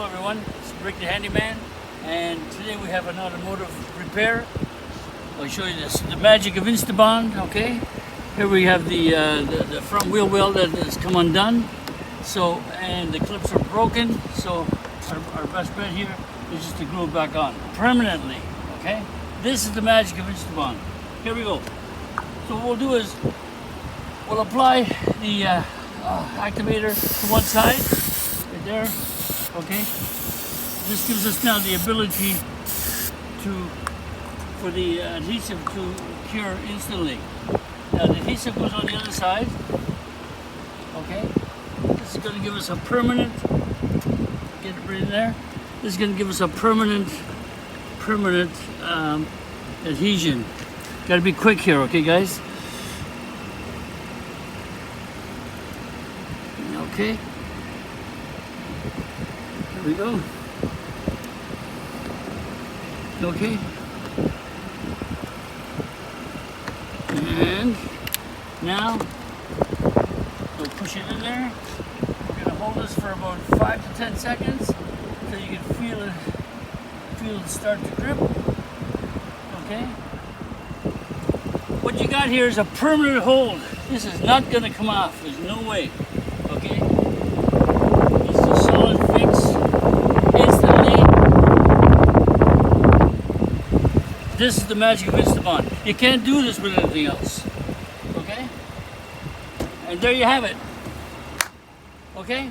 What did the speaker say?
Hello everyone, it's Rick the Handyman, and today we have an automotive repair. I'll show you this, the magic of Instantbond. Okay, here we have the front wheel well that has come undone. So, and the clips are broken. So our best bet here is just to glue it back on permanently. Okay, this is the magic of Instantbond. Here we go. So what we'll do is we'll apply the activator to one side, right there. Okay, this gives us now the ability for the adhesive to cure instantly. Now the adhesive goes on the other side. Okay, this is going to give us a permanent. Get it right in there. This is going to give us a permanent adhesion. Got to be quick here, okay, guys. Okay. There we go. Okay. And now we'll push it in there. We're going to hold this for about 5 to 10 seconds so you can feel it start to grip. Okay. What you got here is a permanent hold. This is not going to come off. There's no way. Okay. This is a solid fix. Instantly. This is the magic of Instantbond. You can't do this with anything else. Okay? And there you have it. Okay?